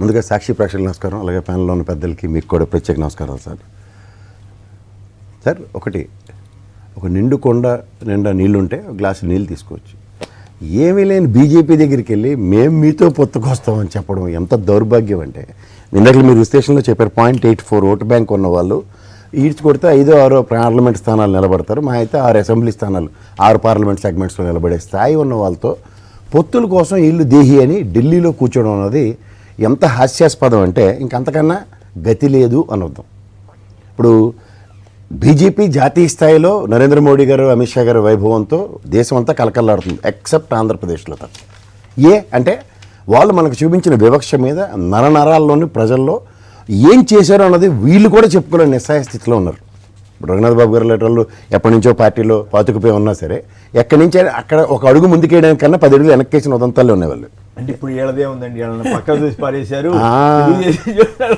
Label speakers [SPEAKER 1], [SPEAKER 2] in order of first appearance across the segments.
[SPEAKER 1] ముందుగా సాక్షి ప్రేక్షకులకు నమస్కారం, అలాగే ప్యానెల్లో ఉన్న పెద్దలకి మీకు కూడా ప్రత్యేక నమస్కారాలు సార్. సార్ ఒక నిండు కొండ నిండా నీళ్లుంటే ఒక గ్లాసు నీళ్ళు తీసుకోవచ్చు. ఏమీ లేని బీజేపీ దగ్గరికి వెళ్ళి మేము మీతో పొత్తుకొస్తామని చెప్పడం ఎంత దౌర్భాగ్యం అంటే, ఇందాక మీరు విశ్లేషణలో చెప్పారు 0.84 ఓటు బ్యాంక్ ఉన్న వాళ్ళు ఈడ్చి కొడితే 5-6 పార్లమెంట్ స్థానాలు నిలబడతారు. మా అయితే 6 అసెంబ్లీ స్థానాలు 6 పార్లమెంట్ సెగ్మెంట్స్లో నిలబడే స్థాయి ఉన్న వాళ్ళతో పొత్తుల కోసం ఇల్లు దేహి అని ఢిల్లీలో కూర్చోవడం అన్నది ఎంత హాస్యాస్పదం అంటే ఇంకంతకన్నా గతి లేదు అని అర్థం. ఇప్పుడు బీజేపీ జాతీయ స్థాయిలో నరేంద్ర మోడీ గారు, అమిత్ షా గారు వైభవంతో దేశం అంతా కలకల్లాడుతుంది, ఎక్సెప్ట్ ఆంధ్రప్రదేశ్లో తప్ప. అంటే వాళ్ళు మనకు చూపించిన వివక్ష మీద నరనరాల్లోని ప్రజల్లో ఏం చేశారో అన్నది వీళ్ళు కూడా చెప్పుకోలేని నిస్సహాయ స్థితిలో ఉన్నారు. ఇప్పుడు రఘునాథ్ బాబు గారు లాంటి వాళ్ళు ఎప్పటి నుంచో పార్టీలో పాతుకుపోయి ఉన్నా సరే, ఎక్కడి నుంచి అక్కడ ఒక అడుగు ముందుకేయడానికి కన్నా 10 అడుగులు వెనక్కేసిన ఉదంతాల్లో ఉండేవాళ్ళు.
[SPEAKER 2] అంటే ఇప్పుడు ఏళ్ళదే ఉందండి, పక్క చూసి పారేశారు.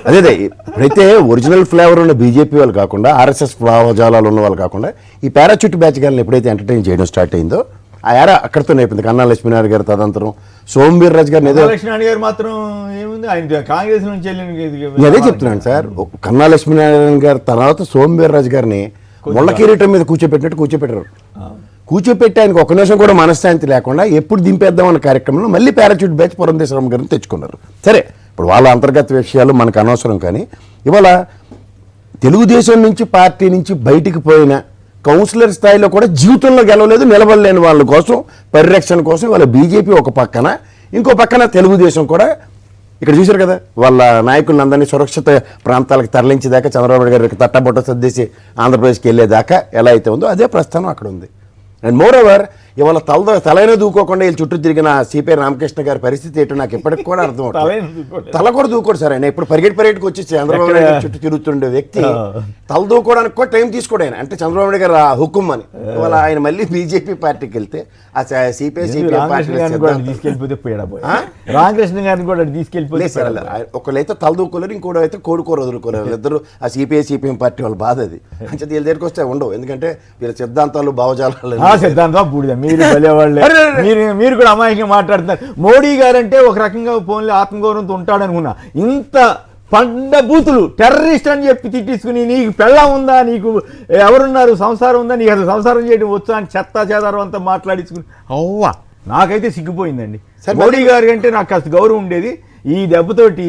[SPEAKER 1] అదే ఇప్పుడైతే ఒరిజినల్ ఫ్లేవర్ ఉన్న బీజేపీ వాళ్ళు కాకుండా, ఆర్ఎస్ఎస్ భావజాలాలు ఉన్న వాళ్ళు కాకుండా, ఈ పారాచూట్ బ్యాచ్ గారిని ఎప్పుడైతే ఎంటర్టైన్ చేయడం స్టార్ట్ అయిందో ఆ ఏరా అక్కడితో అయిపోయింది. కన్నా లక్ష్మీనారాయణ గారు తదంతరం సోమవీర్ రాజు గారిని
[SPEAKER 2] లక్ష్మీనారాయణ గారు మాత్రం ఏముంది, ఆయన కాంగ్రెస్ నుంచి
[SPEAKER 1] అదే చెప్తున్నాను సార్. కన్నా లక్ష్మీనారాయణ గారి తర్వాత సోమవీర్ రాజు గారిని ముళ్ళ కిరీటం మీద కూర్చోపెట్టినట్టు కూర్చోపెట్టారు. కూర్చోపెట్టి ఆయనకు ఒక్క నిమిషం కూడా మనశ్శాంతి లేకుండా ఎప్పుడు దింపేద్దామన్న కార్యక్రమంలో మళ్ళీ పారాచూట్ బ్యాచ్ పురంధేశ్వరం గారిని తెచ్చుకున్నారు. సరే, ఇప్పుడు వాళ్ళ అంతర్గత విషయాలు మనకు అనవసరం. కానీ ఇవాళ తెలుగుదేశం నుంచి పార్టీ నుంచి బయటికి పోయిన కౌన్సిలర్ స్థాయిలో కూడా జీవితంలో గెలవలేదు, నిలబడలేని వాళ్ళ కోసం పరిరక్షణ కోసం ఇవాళ బీజేపీ ఒక పక్కన, ఇంకో పక్కన తెలుగుదేశం కూడా ఇక్కడ చూశారు కదా, వాళ్ళ నాయకులను అందరినీ సురక్షిత ప్రాంతాలకు తరలించేదాకా చంద్రబాబు నాయుడు గారికి తట్టబొట్ట సర్దేసి ఆంధ్రప్రదేశ్కి వెళ్ళేదాకా ఎలా అయితే ఉందో అదే ప్రస్థానం అక్కడ ఉంది. అండ్ మోర్ ఓవర్ ఇవాళ తలైన దూకోకుండా వీళ్ళు చుట్టూ తిరిగిన సిపిఐ రామకృష్ణ గారి పరిస్థితి ఏంటో నాకు ఇప్పటికి కూడా అర్థం అవుతుంది. తల కూడా దూకోడు సార్ ఆయన. ఇప్పుడు పరిగెట్టుకు వచ్చి చంద్రబాబు నాయుడు చుట్టూ తిరుగుతుండే వ్యక్తి తల దూకోవడానికి కూడా టైం తీసుకోడు ఆయన. అంటే చంద్రబాబు నాయుడు గారు హుకుం అని ఇవాళ ఆయన మళ్ళీ బీజేపీ పార్టీకి వెళ్తే ఆ సిపిఐ
[SPEAKER 2] తీసుకెళ్ళిపోతే రామకృష్ణ గారిని కూడా తీసుకెళ్ళిపోతే
[SPEAKER 1] ఒకళ్ళైతే తల దూకోలేరు, ఇంకోటి అయితే కోడుకోరు వదులుకోలేరు. ఇద్దరు ఆ సిపిఐ పార్టీ వాళ్ళ బాధ అది. అంటే వీళ్ళ దగ్గరికి వస్తే ఉండవు, ఎందుకంటే వీళ్ళ సిద్ధాంతాలు భావజాలాలు
[SPEAKER 2] సిద్ధాంతం బూడిద. మీరు కూడా అమాయకంగా మాట్లాడుతున్నారు. మోడీ గారంటే ఒక రకంగా ఫోన్లో ఆత్మగౌరవంతో ఉంటాడనుకున్నా, ఇంత పండ బూతులు టెర్రరిస్ట్ అని చెప్పి తిట్టించుకుని నీకు పెళ్ళం ఉందా, నీకు ఎవరున్నారు, సంసారం ఉందా, నీకు అసలు సంసారం చేయడం వచ్చా అని చెత్తా చేదారం అంతా మాట్లాడించుకుని అవ్వా నాకైతే సిగ్గిపోయింది. మోడీ గారి అంటే నాకు కాస్త గౌరవం ఉండేది. ఈ దెబ్బతోటి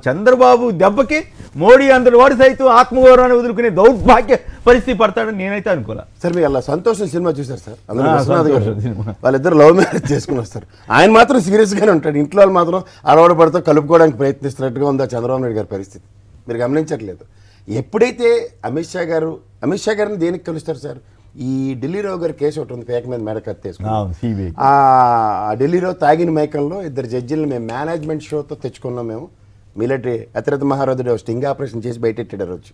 [SPEAKER 2] చంద్రబాబు దెబ్బకి మోడీ అందరి వాడు సైతం ఆత్మగౌరవాన్ని వదులుకునే దౌర్భాగ్య పరిస్థితి పడతాడని నేనైతే అనుకోలే.
[SPEAKER 1] సార్ మీరు అలా సంతోషం సినిమా చూసారు సార్, వాళ్ళిద్దరు లవ్ మ్యారేజ్ చేసుకుని వస్తారు. ఆయన మాత్రం సీరియస్గానే ఉంటాడు, ఇంట్లో వాళ్ళు మాత్రం అలవాటు పడుతూ కలుపుకోవడానికి ప్రయత్నిస్తున్నట్టుగా ఉందా చంద్రబాబు నాయుడు గారి పరిస్థితి. మీరు గమనించట్లేదు. ఎప్పుడైతే అమిత్ షా గారిని దేనికి కలుస్తారు సార్, ఈ ఢిల్లీరావు గారి కేసు ఒకటి ఉంది, పేక మీద మెడ కత్తేసుకుని ఆ ఢిల్లీలో తాగిన మైకంలో 2 జడ్జిలను మేము మేనేజ్మెంట్ షోతో తెచ్చుకున్నాం. మేము మిలిటరీ అతిరథ మహారథుడు స్టింగ్ ఆపరేషన్ చేసి బయటెట్టాడు వచ్చి.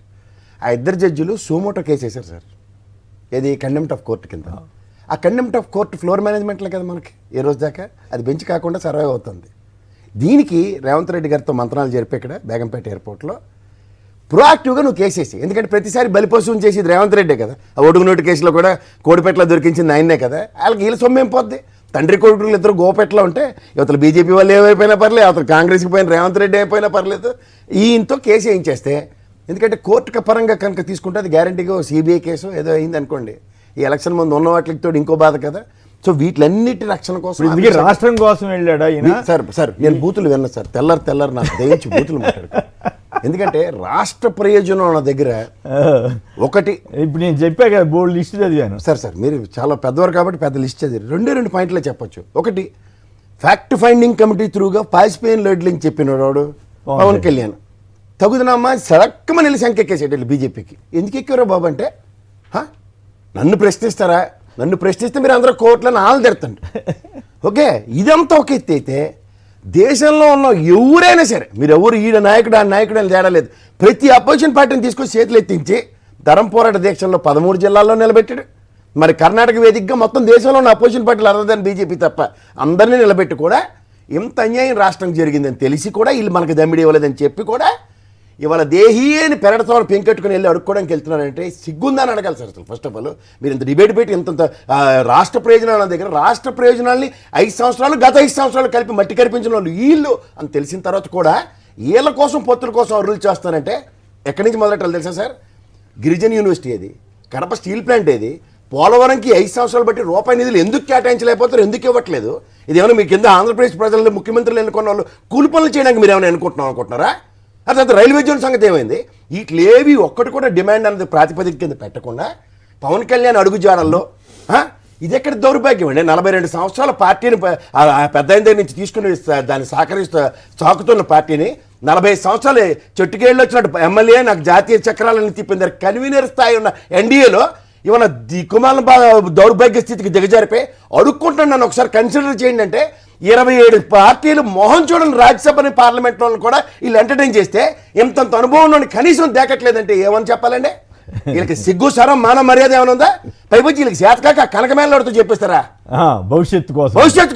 [SPEAKER 1] ఆ 2 జడ్జిలు సోమోటో కేసు వేశారు సార్. ఏది కండెంప్ట్ ఆఫ్ కోర్టు కింద. ఆ కండెంప్ట్ ఆఫ్ కోర్టు ఫ్లోర్ మేనేజ్మెంట్లో కదా మనకి ఏ రోజు దాకా అది బెంచ్ కాకుండా సర్వైవ్ అవుతుంది. దీనికి రేవంత్ రెడ్డి గారితో మంత్రాలు జరిపి ఇక్కడ బేగంపేట ఎయిర్పోర్ట్లో ప్రొయాక్టివ్గా నువ్వు కేసేసి, ఎందుకంటే ప్రతిసారి బలిపశువుని చేసేది రేవంత్ రెడ్డే కదా. ఆ ఒడుగు నోటు కేసులో కూడా కోడిపెట్టలో దొరికించింది ఆయనే కదా. వాళ్ళకి వీళ్ళ సొమ్మేం పోద్ది. తండ్రి కొడుకులు ఇద్దరు గోపెట్లో ఉంటే ఇవతల బీజేపీ వాళ్ళు ఏమైపోయినా పర్లేదు, అవతల కాంగ్రెస్కి పోయిన రేవంత్ రెడ్డి అయిపోయినా పర్లేదు, ఈయనతో కేసు వేయించేస్తే. ఎందుకంటే కోర్టు పరంగా కనుక తీసుకుంటే అది గ్యారంటీగా సిబిఐ కేసు ఏదో అయింది అనుకోండి, ఈ ఎలక్షన్ ముందు ఉన్న వాటితో ఇంకో బాధ కదా. సో వీటిలన్నిటి రక్షణ కోసం
[SPEAKER 2] రాష్ట్రం కోసం వెళ్ళాడా
[SPEAKER 1] సార్. నేను బూతులు విన్నా సార్, తెల్లారు నాకు దయించి బూతులు మాట్లాడు. ఎందుకంటే రాష్ట్ర ప్రయోజనం నా దగ్గర ఒకటి,
[SPEAKER 2] ఇప్పుడు నేను చెప్పా కదా బోర్డు లిస్ట్ చదివాను
[SPEAKER 1] సార్ మీరు చాలా పెద్దవారు కాబట్టి పెద్ద లిస్ట్ చదివారు. 2 పాయింట్లే చెప్పొచ్చు. ఒకటి, ఫ్యాక్ట్ ఫైండింగ్ కమిటీ త్రూగా పాసిపోయిన లోడ్లింగ్ చెప్పినవాడు పవన్ కళ్యాణ్ తగుదనమ్మా సడక్కమని వెళ్ళి శంకెక్కేసేటట్లు బీజేపీకి. ఎందుకు ఎక్కారో బాబు అంటే, నన్ను ప్రశ్నిస్తారా, నన్ను ప్రశ్నిస్తే మీరు అందరూ కోర్టులను ఆలు తెరుతండి. ఓకే, ఇదంతా ఒక ఎత్తి అయితే దేశంలో ఉన్న ఎవరైనా సరే, మీరు ఎవరు ఈడ నాయకుడు ఆ నాయకుడు అని తేడా లేదు, ప్రతి అపోజిషన్ పార్టీని తీసుకొని చేతులు ఎత్తించి ధరం పోరాట దీక్షల్లో 13 జిల్లాల్లో నిలబెట్టాడు. మరి కర్ణాటక వేదికగా మొత్తం దేశంలో ఉన్న అపోజిషన్ పార్టీలు అర్థం బీజేపీ తప్ప అందరినీ నిలబెట్టి కూడా ఎంత అన్యాయం రాష్ట్రం జరిగిందని తెలిసి కూడా వీళ్ళు మనకు దమ్మిడి ఇవ్వలేదని చెప్పి కూడా ఇవాళ దేహీ అని పెరడతో పెంకెట్టుకుని వెళ్ళి అడుక్కోవడానికి వెళ్తున్నారంటే సిగ్గుందని అడగాలి సార్. అసలు ఫస్ట్ ఆఫ్ ఆల్ మీరు ఇంత డిబేట్ పెట్టి ఇంత రాష్ట్ర ప్రయోజనాల దగ్గర రాష్ట్ర ప్రయోజనాల్ని 5 సంవత్సరాలు గత 5 సంవత్సరాలు కలిపి మట్టి కనిపించిన వాళ్ళు వీళ్ళు అని తెలిసిన తర్వాత కూడా వీళ్ళ కోసం పొత్తుల కోసం అరువులు చేస్తారంటే ఎక్కడి నుంచి మొదలెట్టాలి తెలుసా సార్? గిరిజన యూనివర్సిటీ ఏది, కడప స్టీల్ ప్లాంట్ ఏది, పోలవరంకి 5 సంవత్సరాలు బట్టి రూపాయి నిధులు ఎందుకు కేటాయించలేకపోతారు, ఎందుకు ఇవ్వట్లేదు? ఇది ఏమైనా మీ కింద ఆంధ్రప్రదేశ్ ప్రజలను ముఖ్యమంత్రులు ఎన్నుకున్న వాళ్ళు కూలి పనులు చేయడానికి మీరు ఏమైనా అనుకుంటున్నారా? అదే రైల్వే జోన్ సంగతి ఏమైంది? వీటిలేవి ఒక్కటి కూడా డిమాండ్ అనేది ప్రాతిపదిక కింద పెట్టకుండా పవన్ కళ్యాణ్ అడుగుజాడల్లో ఇది ఎక్కడ దౌర్భాగ్యం అండి? 42 సంవత్సరాల పార్టీని పెద్ద ఆయన దగ్గర నుంచి తీసుకుని దాన్ని సాకుతున్న పార్టీని 45 సంవత్సరాలు చెట్టుకేళ్ళు వచ్చినట్టు ఎమ్మెల్యే నాకు జాతీయ చక్రాలను తిప్పింది కన్వీనర్ స్థాయి ఉన్న ఎన్డీఏలో ఇవాళ దిక్కుమాల దౌర్భాగ్య స్థితికి దిగజారిపోయి అడుక్కుంటాను నన్ను ఒకసారి కన్సిడర్ చేయండి అంటే 27 పార్టీలు మొహం చూడని రాజ్యసభని పార్లమెంట్లో కూడా వీళ్ళు ఎంటర్టైన్ చేస్తే ఇంతంత అనుభవం కనీసం దేకట్లేదంటే ఏమని చెప్పాలండి? వీళ్ళకి సిగ్గు సరం మాన మర్యాద ఏమైనా ఉందా? పైపచ్చి వీళ్ళకి చేతకాక కనకమేళ్ళతో చెప్పిస్తారా?
[SPEAKER 2] భవిష్యత్తు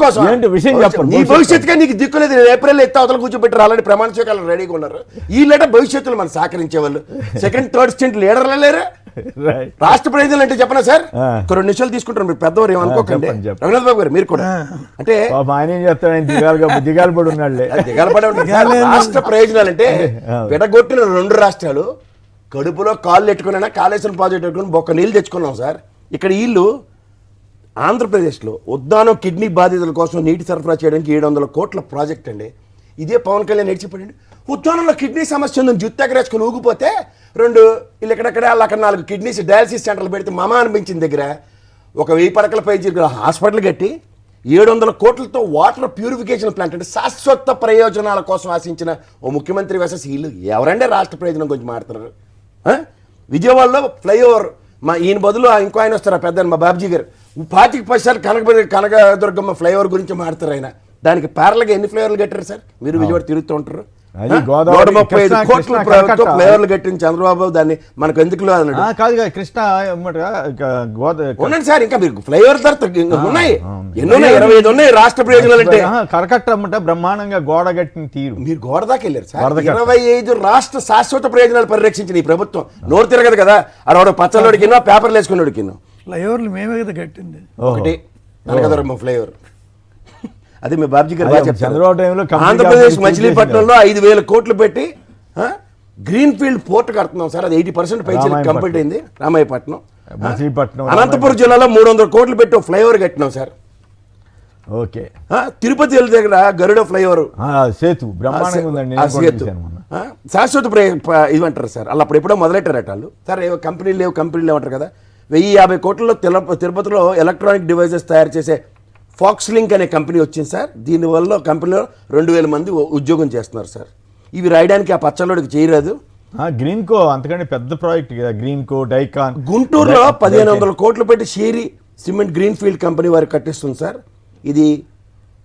[SPEAKER 1] కోసం
[SPEAKER 2] ఏంటి విషయం చెప్పండి.
[SPEAKER 1] నీ భవిష్యత్తుగా నీకు దిక్కులేదు. ఏప్రిల్ ఎత్తి అవతల కూర్చోబెట్టారు, ఆల్రెడీ ప్రమాణ స్వీకారాలు రెడీగా ఉన్నారు. వీళ్ళట భవిష్యత్తులో మనం సహకరించే వాళ్ళు సెకండ్ థర్డ్ స్టెంట్ లీడర్లు లేరు. రాష్ట్ర ప్రయోజనాలు అంటే చెప్పనా సార్? 2 నిమిషాలు తీసుకుంటారు మీరు పెద్దవారు ఏమనుకోకండి. రఘునాథ్ బాబు గారు మీరు కూడా అంటే
[SPEAKER 2] ఆయన ఏం చెప్తాడు, దిగాలు పడి ఉన్నాడు.
[SPEAKER 1] రాష్ట్ర ప్రయోజనాలు అంటే విడగొట్టిన 2 రాష్ట్రాలు కడుపులో కాళ్ళు ఎట్టుకున్నా కాళేశ్వరం ప్రాజెక్ట్ పెట్టుకుని బొక్క నీళ్ళు తెచ్చుకున్నాం సార్. ఇక్కడ వీళ్ళు ఆంధ్రప్రదేశ్లో ఉద్దానం కిడ్నీ బాధితుల కోసం నీటి సరఫరా చేయడానికి 700 కోట్ల ప్రాజెక్ట్ అండి. ఇదే పవన్ కళ్యాణ్ చెప్పండి. ఉద్దానంలో కిడ్నీ సమస్య ఉందని జుత్తెగరేసుకుని ఊగిపోతే 2 వీళ్ళు ఎక్కడెక్కడ అక్కడ 4 కిడ్నీస్ డయాలసిస్ సెంటర్లు పెడితే మమ అనిపించిన దగ్గర ఒక 1000 పడకల పై హాస్పిటల్ కట్టి 700 కోట్లతో వాటర్ ప్యూరిఫికేషన్ ప్లాంట్ అంటే శాశ్వత ప్రయోజనాల కోసం ఆశించిన ఓ ముఖ్యమంత్రి వేసే వీళ్ళు ఎవరంటే రాష్ట్ర ప్రయోజనం గురించి మాట్లాడుతున్నారు? విజయవాడలో ఫ్లైఓవర్ ఈయన బదులు ఇంకో ఆయన వస్తారు పెద్ద మా బాబ్జీ గారు 25 కనకదుర్గమ్మ ఫ్లైఓవర్ గురించి మాట్లాడతారు. ఆయన దానికి ప్యారల్గా ఎన్ని ఫ్లైఓవర్లు కట్టారు సార్? మీరు విజయవాడ తిరుగుతూ ఉంటారు. 135 కోట్ల ఫ్లైఓవర్లు కట్టిన చంద్రబాబు దాన్ని మనకు ఎందుకు
[SPEAKER 2] కాదు కృష్ణ
[SPEAKER 1] ఉండండి సార్. ఇంకా మీరు ఫ్లైఓవర్ ఉన్నాయి, ఎన్నో 25 ఉన్నాయి రాష్ట్ర ప్రయోజనాలు అంటే.
[SPEAKER 2] కరకట్ట అమ్మట బ్రహ్మాండంగా గోడ కట్టిన తీరు. మీరు
[SPEAKER 1] గోడ దాకా వెళ్ళారు సార్. 25 రాష్ట్ర శాశ్వత ప్రయోజనాలు పరిరక్షించిన ఈ ప్రభుత్వం నోరు తిరగదు కదా. అరవడ పచ్చళ్ళోడికి పేపర్లు వేసుకున్నాడికి
[SPEAKER 3] ఫ్లైఓవర్లు మేమే కదా కట్టింది.
[SPEAKER 1] ఒకటి కనకదుర్గమ్మ ఫ్లైఓవర్ అదే మీ బాబ్జీ గారు
[SPEAKER 2] చంద్రబాబు టైంలో
[SPEAKER 1] ఆంధ్రప్రదేశ్ మచిలీపట్నంలో 5,000 కోట్లు పెట్టి గ్రీన్ ఫీల్డ్ పోర్ట్ కడుతున్నాం సార్. అది 80% పైచి కంప్లీట్ అయింది. రామాయపట్నం
[SPEAKER 2] మచిలీపట్నం
[SPEAKER 1] అనంతపురం జిల్లాలో 300 కోట్లు పెట్టి ఫ్లైఓవర్ కట్టినాం సార్.
[SPEAKER 2] ఓకే
[SPEAKER 1] తిరుపతి దగ్గర గరుడ ఫ్లైఓవర్
[SPEAKER 2] సేతు బ్రహ్మాండంగా ఉందండి.
[SPEAKER 1] శాశ్వత ఇవంటారు సార్. అలా అప్పుడు ఎప్పుడో మొదలెట్టారట వాళ్ళు సార్. కంపెనీలు లేవు అంటారు కదా. 1,050 కోట్లలో తిరుపతిలో ఎలక్ట్రానిక్ డివైజెస్ తయారు చేసే ఫాక్స్ లింక్ అనే కంపెనీ వచ్చింది సార్. దీనివల్ల కంపెనీలో 2,000 మంది ఉద్యోగం చేస్తున్నారు సార్. ఇవి రాయడానికి ఆ పచ్చళ్ళోడికి చేయరాదు.
[SPEAKER 2] గ్రీన్ కో అంతకంటే పెద్ద ప్రాజెక్ట్ కదా. గ్రీన్ కో డైకాన్
[SPEAKER 1] గుంటూరులో 1,500 కోట్లు పెట్టి షేరీ సిమెంట్ గ్రీన్ ఫీల్డ్ కంపెనీ వారికి కట్టిస్తుంది సార్. ఇది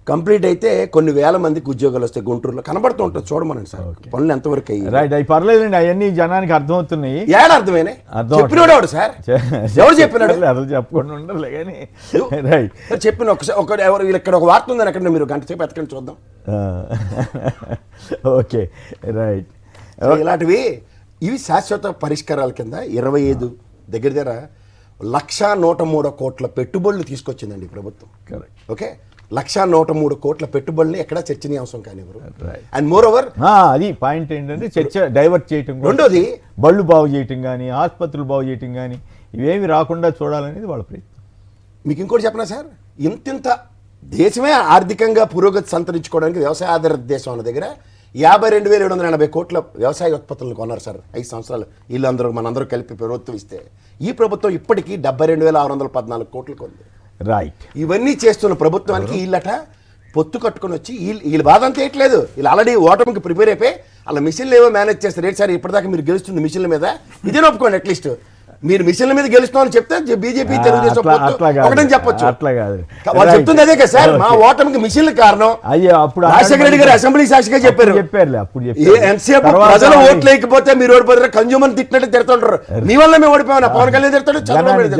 [SPEAKER 1] కంప్లీట్ అయితే కొన్ని వేల మందికి ఉద్యోగాలు వస్తాయి. గుంటూరులో కనబడుతూ ఉంటుంది, చూడమనండి సార్ పనులు ఎంతవరకు అయ్యి.
[SPEAKER 2] రైట్, అవి పర్లేదండి, అవన్నీ జనానికి అర్థమవుతున్నాయి.
[SPEAKER 1] ఏడ అర్థమైనా చెప్పినాడు సార్. ఎవరు చెప్పినాడు?
[SPEAKER 2] అర్థం చెప్పకుండా ఉండలే కానీ రైట్
[SPEAKER 1] చెప్పిన ఒకటి ఎవరు ఇక్కడ ఒక వార్త ఉందని ఎక్కడ మీరు గంట సేపు ఎత్తకండి చూద్దాం.
[SPEAKER 2] Okay right.
[SPEAKER 1] ఇలాంటివి ఇవి శాశ్వత పరిష్కారాల కింద 25 దగ్గర 1,103 కోట్ల పెట్టుబడులు తీసుకొచ్చిందండి ప్రభుత్వం. ఓకే, 1,103 కోట్ల పెట్టుబడులు ఎక్కడ చర్చనీయాంశం కానివ్వరు. అండ్ మోర్ ఓవర్
[SPEAKER 2] అది పాయింట్ ఏంటంటే చర్చ డైవర్ట్ చేయటం.
[SPEAKER 1] రెండోది
[SPEAKER 2] బళ్ళు బాగు చేయటం కానీ ఆసుపత్రులు బాగు చేయటం కానీ ఇవేమి రాకుండా చూడాలనేది వాళ్ళ ప్రయత్నం.
[SPEAKER 1] మీకు ఇంకోటి చెప్పనా సార్, ఇంతింత దేశమే ఆర్థికంగా పురోగతి సంతరించుకోవడానికి వ్యవసాయ ఆధారిత దేశం అన్న దగ్గర 52,780 కోట్ల వ్యవసాయ ఉత్పత్తులను కొన్నారు సార్ 5 సంవత్సరాలు. వీళ్ళందరూ మనందరూ కలిపి ప్రభుత్వం ఇస్తే ఈ ప్రభుత్వం ఇప్పటికీ 72,614 కోట్లు కొంది.
[SPEAKER 2] రైట్,
[SPEAKER 1] ఇవన్నీ చేస్తున్న ప్రభుత్వానికి వీళ్ళట పొత్తు కట్టుకొని వచ్చి వీళ్ళు బాధ అంతా వేయట్లేదు. వీళ్ళు ఆల్రెడీ ఓటమికి ప్రిపేర్ అయిపోయి అలా మిషన్లు ఏవో మేనేజ్ చేస్తారు. రేట్ సార్ ఇప్పటిదాకా మీరు గెలుస్తుంది మిషన్ల మీద, ఇదే ఒప్పుకోండి. అట్లీస్ట్ మీరు మిషన్ల మీద గెలుస్తామని చెప్తే బీజేపీ తెలుగుదేశం ఒకటని చెప్పొచ్చు. వాళ్ళు చెప్తుంది అదే కదా సార్, మా ఓటమికి మిషన్లు కారణం.
[SPEAKER 2] అప్పుడు
[SPEAKER 1] రాజశేఖర రెడ్డి గారు అసెంబ్లీ సాక్షిగా చెప్పారు. ఎంతసేపు ప్రజలు ఓట్లు లేకపోతే మీరు ఓడిపోతారు, కన్జ్యూమర్ తిట్టినట్టు తిడుతుంటారు. మీ వల్ల మేము ఓడిపోయాం. పవన్ కళ్యాణ్ తిడతాడు,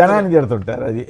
[SPEAKER 2] జనాన్ని తిడుతుంటారు. అది